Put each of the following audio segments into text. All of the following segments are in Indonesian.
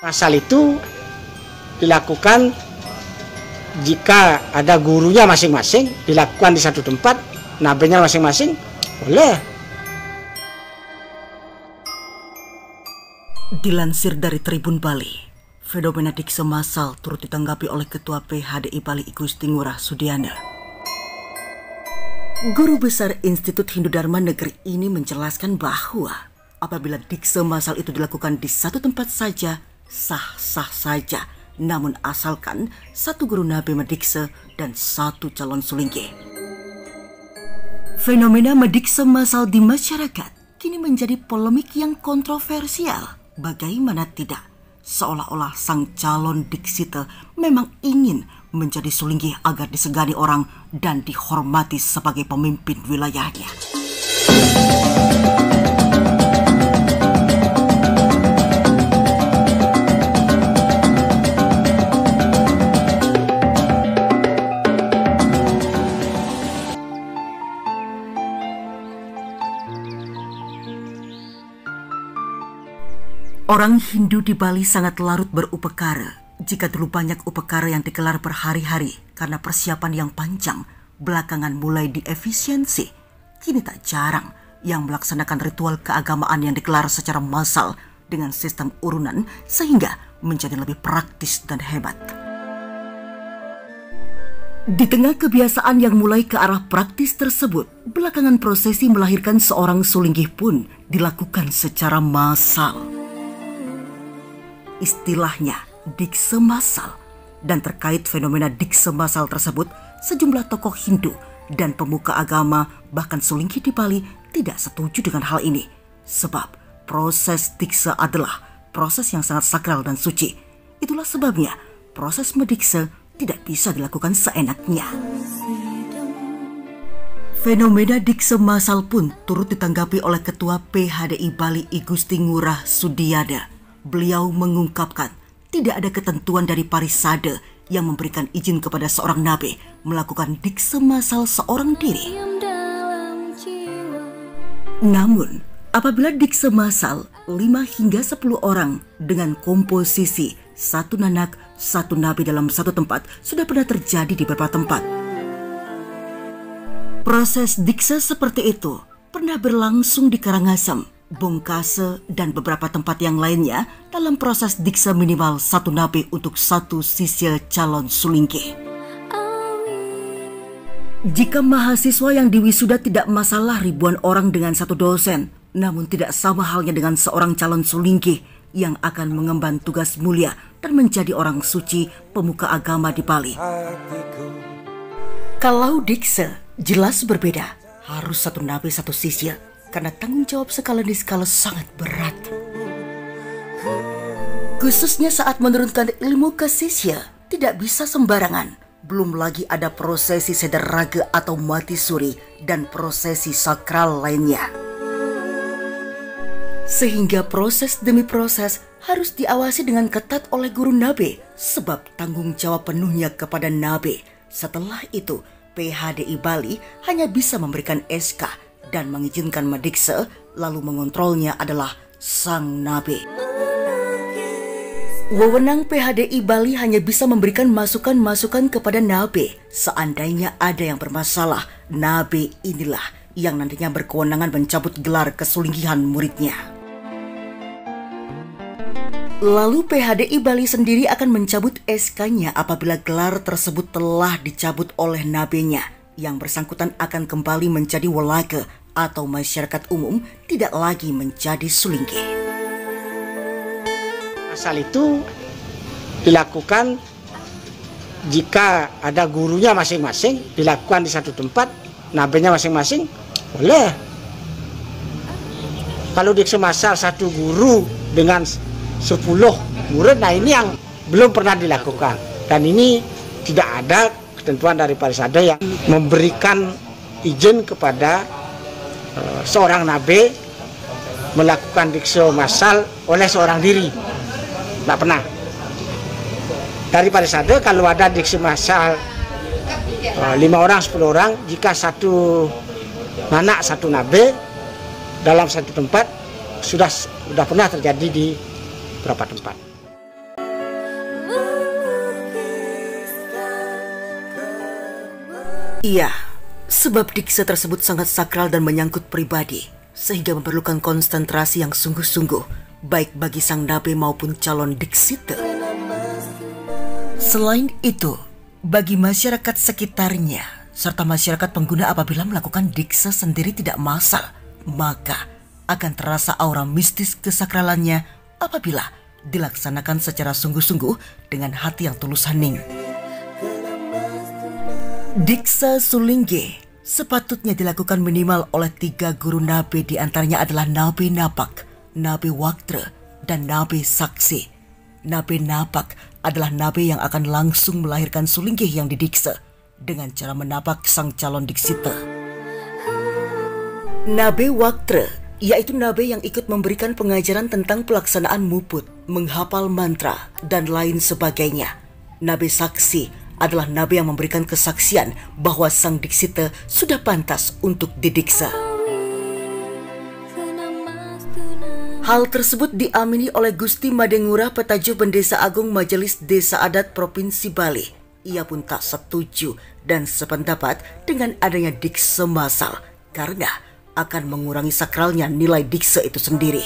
Masal itu dilakukan jika ada gurunya masing-masing, dilakukan di satu tempat, nabenya masing-masing, boleh. Dilansir dari Tribun Bali, fenomena dikse massal turut ditanggapi oleh Ketua PHDI Bali I Gusti Ngurah Sudiana. Guru Besar Institut Hindu Dharma Negeri ini menjelaskan bahwa apabila dikse massal itu dilakukan di satu tempat saja, sah-sah saja, namun asalkan satu guru nabe mendikse dan satu calon sulingke. Fenomena mendikse massal di masyarakat kini menjadi polemik yang kontroversial. Bagaimana tidak, seolah-olah sang calon diksite memang ingin menjadi sulingke agar disegani orang dan dihormati sebagai pemimpin wilayahnya. Orang Hindu di Bali sangat larut berupekara. Jika dulu banyak upekara yang digelar berhari-hari karena persiapan yang panjang, belakangan mulai diefisiensi. Kini tak jarang yang melaksanakan ritual keagamaan yang digelar secara massal dengan sistem urunan sehingga menjadi lebih praktis dan hebat. Di tengah kebiasaan yang mulai ke arah praktis tersebut, belakangan prosesi melahirkan seorang sulingkih pun dilakukan secara massal. Istilahnya dikse massal, dan terkait fenomena dikse massal tersebut, sejumlah tokoh Hindu dan pemuka agama bahkan sulingkih di Bali tidak setuju dengan hal ini, sebab proses dikse adalah proses yang sangat sakral dan suci. Itulah sebabnya proses mendikse tidak bisa dilakukan seenaknya. Fenomena dikse massal pun turut ditanggapi oleh Ketua PHDI Bali I Gusti Ngurah Sudiana. Beliau mengungkapkan tidak ada ketentuan dari Parisade yang memberikan izin kepada seorang nabe melakukan dikse massal seorang diri. Namun, apabila dikse massal 5 hingga 10 orang dengan komposisi satu nanak, satu nabe dalam satu tempat sudah pernah terjadi di beberapa tempat. Proses dikse seperti itu pernah berlangsung di Karangasem, Bongkase, dan beberapa tempat yang lainnya dalam proses dikse minimal satu nabe untuk satu sisil calon sulingke. Jika mahasiswa yang diwisuda tidak masalah ribuan orang dengan satu dosen, namun tidak sama halnya dengan seorang calon sulingke yang akan mengemban tugas mulia dan menjadi orang suci pemuka agama di Bali. Kalau dikse jelas berbeda, harus satu nabe satu sisil, karena tanggung jawab skala di skala sangat berat. Khususnya saat menurunkan ilmu ke sisya, tidak bisa sembarangan. Belum lagi ada prosesi sederaga atau mati suri dan prosesi sakral lainnya. Sehingga proses demi proses harus diawasi dengan ketat oleh guru nabe, sebab tanggung jawab penuhnya kepada nabe. Setelah itu, PHDI Bali hanya bisa memberikan SK dan mengizinkan mendikse, lalu mengontrolnya adalah sang nabe. Wewenang PHDI Bali hanya bisa memberikan masukan-masukan kepada nabe. Seandainya ada yang bermasalah, nabe inilah yang nantinya berkewenangan mencabut gelar kesulingkihan muridnya. Lalu PHDI Bali sendiri akan mencabut SK-nya apabila gelar tersebut telah dicabut oleh nabenya. Yang bersangkutan akan kembali menjadi walaga atau masyarakat umum, tidak lagi menjadi sulingke. Asal itu dilakukan jika ada gurunya masing-masing, dilakukan di satu tempat, nabenya masing-masing, boleh. Kalau dikse massal satu guru dengan 10 murid, nah ini yang belum pernah dilakukan. Dan ini tidak ada ketentuan dari Parisade yang memberikan izin kepada seorang nabe melakukan dikse massal oleh seorang diri. Tidak pernah. Dari Parisade kalau ada dikse massal 5 orang, 10 orang, jika satu anak, satu nabe dalam satu tempat, sudah pernah terjadi di beberapa tempat. Iya, sebab dikse tersebut sangat sakral dan menyangkut pribadi, sehingga memerlukan konsentrasi yang sungguh-sungguh, baik bagi sang nabe maupun calon diksite. Selain itu, bagi masyarakat sekitarnya, serta masyarakat pengguna apabila melakukan dikse sendiri tidak massal, maka akan terasa aura mistis kesakralannya apabila dilaksanakan secara sungguh-sungguh dengan hati yang tulus hening. Diksa Sulingge sepatutnya dilakukan minimal oleh 3 guru nabe, diantaranya adalah Nabe Napak, Nabe Waktre, dan Nabe Saksi. Nabe Napak adalah nabe yang akan langsung melahirkan Sulingge yang didiksa dengan cara menapak sang calon diksite. Nabe Waktre yaitu nabe yang ikut memberikan pengajaran tentang pelaksanaan muput, menghafal mantra, dan lain sebagainya. Nabe Saksi adalah nabe yang memberikan kesaksian bahwa sang diksite sudah pantas untuk didiksa. Hal tersebut diamini oleh Gusti Madengura Petajo Bendesa Agung Majelis Desa Adat Provinsi Bali. Ia pun tak setuju dan sependapat dengan adanya dikse massal karena akan mengurangi sakralnya nilai dikse itu sendiri.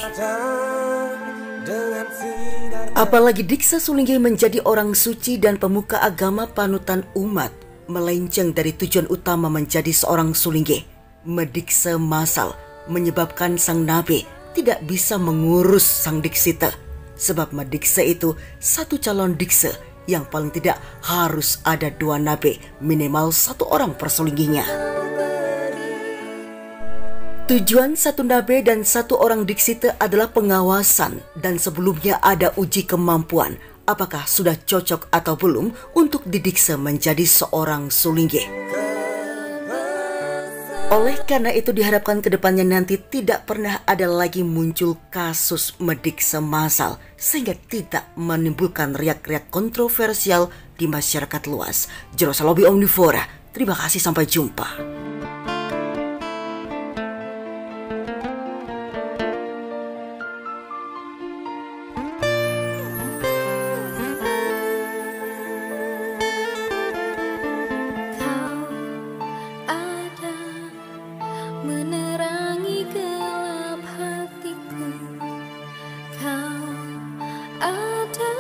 Apalagi diksa Sulingge menjadi orang suci dan pemuka agama panutan umat, melenceng dari tujuan utama menjadi seorang Sulingge. Medikse massal menyebabkan sang nabe tidak bisa mengurus sang diksite, sebab medikse itu satu calon dikse yang paling tidak harus ada 2 nabe, minimal 1 orang per Sulingginya. Tujuan 1 nabe dan 1 orang diksite adalah pengawasan, dan sebelumnya ada uji kemampuan apakah sudah cocok atau belum untuk didiksa menjadi seorang Sulingge. Oleh karena itu diharapkan kedepannya nanti tidak pernah ada lagi muncul kasus medikse massal sehingga tidak menimbulkan riak-riak kontroversial di masyarakat luas. Jero Salobi Omnivora, terima kasih, sampai jumpa. Menerangi gelap hatiku, kau ada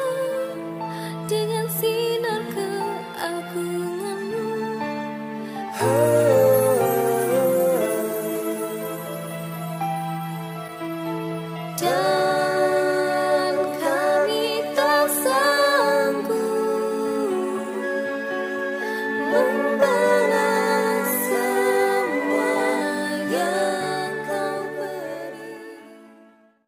dengan sinar keagunganmu.